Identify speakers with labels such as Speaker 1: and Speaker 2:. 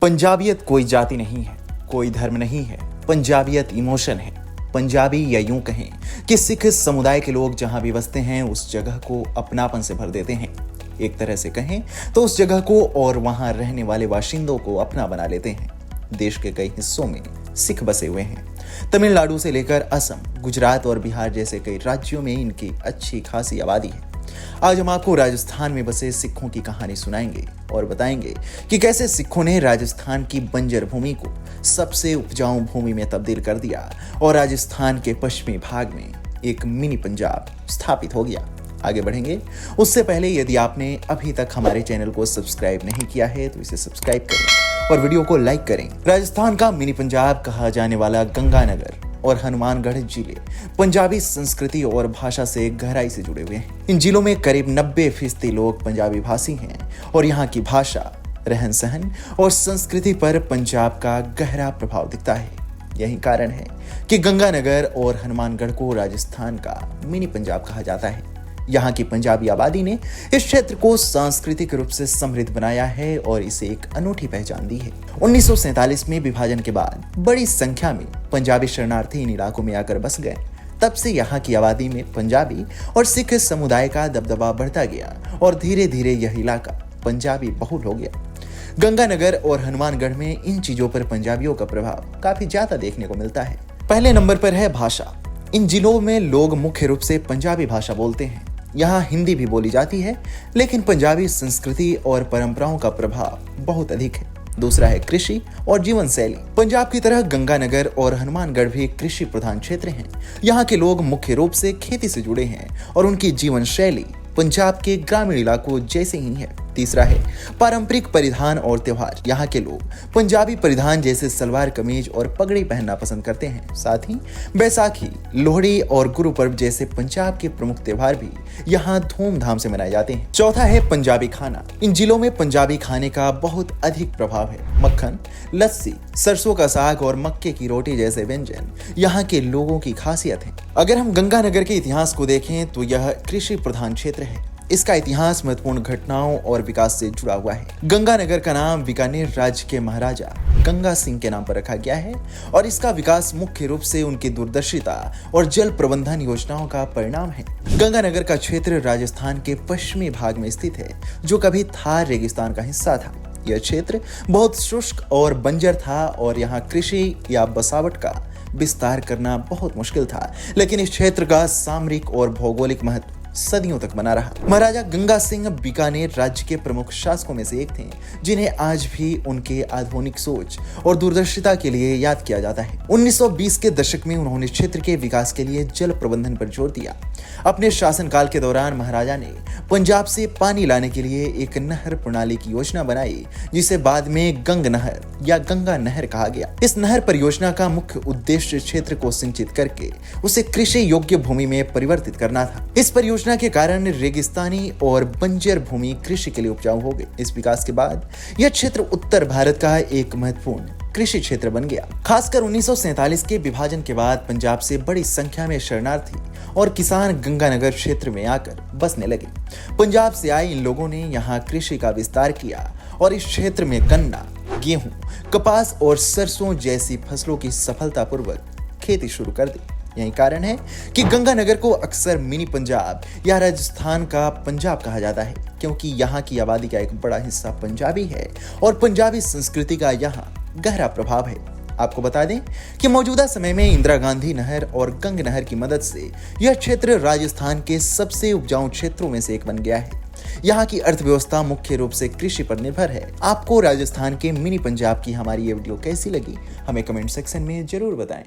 Speaker 1: पंजाबियत कोई जाति नहीं है, कोई धर्म नहीं है। पंजाबियत इमोशन है। पंजाबी या यूं कहें कि सिख समुदाय के लोग जहां भी बसते हैं उस जगह को अपनापन से भर देते हैं। एक तरह से कहें तो उस जगह को और वहां रहने वाले बाशिंदों को अपना बना लेते हैं। देश के कई हिस्सों में सिख बसे हुए हैं। तमिलनाडु से लेकर असम, गुजरात और बिहार जैसे कई राज्यों में इनकी अच्छी खासी आबादी है। आज हम आपको राजस्थान में बसे सिखों की कहानी सुनाएंगे और बताएंगे कि कैसे सिखों ने राजस्थान की बंजर भूमि को सबसे उपजाऊ भूमि में तब्दील कर दिया और राजस्थान के पश्चिमी भाग में एक मिनी पंजाब स्थापित हो गया। आगे बढ़ेंगे उससे पहले यदि आपने अभी तक हमारे चैनल को सब्सक्राइब नहीं किया है तो इसे सब्सक्राइब करें और वीडियो को लाइक करें। राजस्थान का मिनी पंजाब कहा जाने वाला गंगानगर और हनुमानगढ़ जिले पंजाबी संस्कृति और भाषा से गहराई से जुड़े हुए हैं। इन जिलों में करीब 90% लोग पंजाबी भाषी हैं और यहाँ की भाषा, रहन सहन और संस्कृति पर पंजाब का गहरा प्रभाव दिखता है। यही कारण है कि गंगानगर और हनुमानगढ़ को राजस्थान का मिनी पंजाब कहा जाता है। यहाँ की पंजाबी आबादी ने इस क्षेत्र को सांस्कृतिक रूप से समृद्ध बनाया है और इसे एक अनूठी पहचान दी है। 1947 में विभाजन के बाद बड़ी संख्या में पंजाबी शरणार्थी इन इलाकों में आकर बस गए। तब से यहाँ की आबादी में पंजाबी और सिख समुदाय का दबदबा बढ़ता गया और धीरे धीरे यह इलाका पंजाबी बहुल हो गया। गंगानगर और हनुमानगढ़ में इन चीजों पर पंजाबियों का प्रभाव काफी ज्यादा देखने को मिलता है। पहले नंबर पर है भाषा। इन जिलों में लोग मुख्य रूप से पंजाबी भाषा बोलते हैं। यहाँ हिंदी भी बोली जाती है, लेकिन पंजाबी संस्कृति और परंपराओं का प्रभाव बहुत अधिक है। दूसरा है कृषि और जीवन शैली। पंजाब की तरह गंगानगर और हनुमानगढ़ भी कृषि प्रधान क्षेत्र हैं। यहाँ के लोग मुख्य रूप से खेती से जुड़े हैं और उनकी जीवन शैली पंजाब के ग्रामीण इलाकों जैसे ही है। तीसरा है पारंपरिक परिधान और त्योहार। यहाँ के लोग पंजाबी परिधान जैसे सलवार कमीज और पगड़ी पहनना पसंद करते हैं। साथ ही बैसाखी, लोहड़ी और गुरु पर्व जैसे पंजाब के प्रमुख त्योहार भी यहाँ धूमधाम से मनाए जाते हैं। चौथा है पंजाबी खाना। इन जिलों में पंजाबी खाने का बहुत अधिक प्रभाव है। मक्खन, लस्सी, सरसों का साग और मक्के की रोटी जैसे व्यंजन यहाँ के लोगों की खासियत है। अगर हम गंगानगर के इतिहास को देखें तो यह कृषि प्रधान क्षेत्र है। इसका इतिहास महत्वपूर्ण घटनाओं और विकास से जुड़ा हुआ है। गंगानगर का नाम बीकानेर राज्य के महाराजा गंगा सिंह के नाम पर रखा गया है और इसका विकास मुख्य रूप से उनकी दूरदर्शिता और जल प्रबंधन योजनाओं का परिणाम है। गंगानगर का क्षेत्र राजस्थान के पश्चिमी भाग में स्थित है, जो कभी थार रेगिस्तान का हिस्सा था। यह क्षेत्र बहुत शुष्क और बंजर था और यहाँ कृषि या बसावट का विस्तार करना बहुत मुश्किल था, लेकिन इस क्षेत्र का सामरिक और भौगोलिक महत्व सदियों तक बना रहा। महाराजा गंगा सिंह बीकानेर राज्य के प्रमुख शासकों में से एक थे, जिन्हें आज भी उनके आधुनिक सोच और दूरदर्शिता के लिए याद किया जाता है। 1920 के दशक में उन्होंने क्षेत्र के विकास के लिए जल प्रबंधन पर जोर दिया। अपने शासनकाल के दौरान महाराजा ने पंजाब से पानी लाने के लिए एक नहर प्रणाली की योजना बनाई, जिसे बाद में गंग नहर या गंगा नहर कहा गया। इस नहर परियोजना का मुख्य उद्देश्य क्षेत्र को सिंचित करके उसे कृषि योग्य भूमि में परिवर्तित करना था। इस परियोजना के कारण रेगिस्तानी और बंजर भूमि कृषि के लिए उपजाऊ हो गई। इस विकास के बाद यह क्षेत्र उत्तर भारत का एक महत्वपूर्ण कृषि क्षेत्र बन गया। खासकर 1947 के विभाजन के बाद पंजाब से बड़ी संख्या में शरणार्थी और किसान गंगानगर क्षेत्र में आकर बसने लगे। पंजाब से आए इन लोगों ने यहाँ कृषि का विस्तार किया और इस क्षेत्र में गन्ना, गेहूं, कपास और सरसों जैसी फसलों की सफलतापूर्वक खेती शुरू कर दी। यही कारण है कि गंगानगर को अक्सर मिनी पंजाब या राजस्थान का पंजाब कहा जाता है, क्योंकि यहाँ की आबादी का एक बड़ा हिस्सा पंजाबी है और पंजाबी संस्कृति का यहाँ गहरा प्रभाव है। आपको बता दें कि मौजूदा समय में इंदिरा गांधी नहर और गंग नहर की मदद से यह क्षेत्र राजस्थान के सबसे उपजाऊ क्षेत्रों में से एक बन गया है। यहाँ की अर्थव्यवस्था मुख्य रूप से कृषि पर निर्भर है। आपको राजस्थान के मिनी पंजाब की हमारी ये वीडियो कैसी लगी, हमें कमेंट सेक्शन में जरूर बताएं।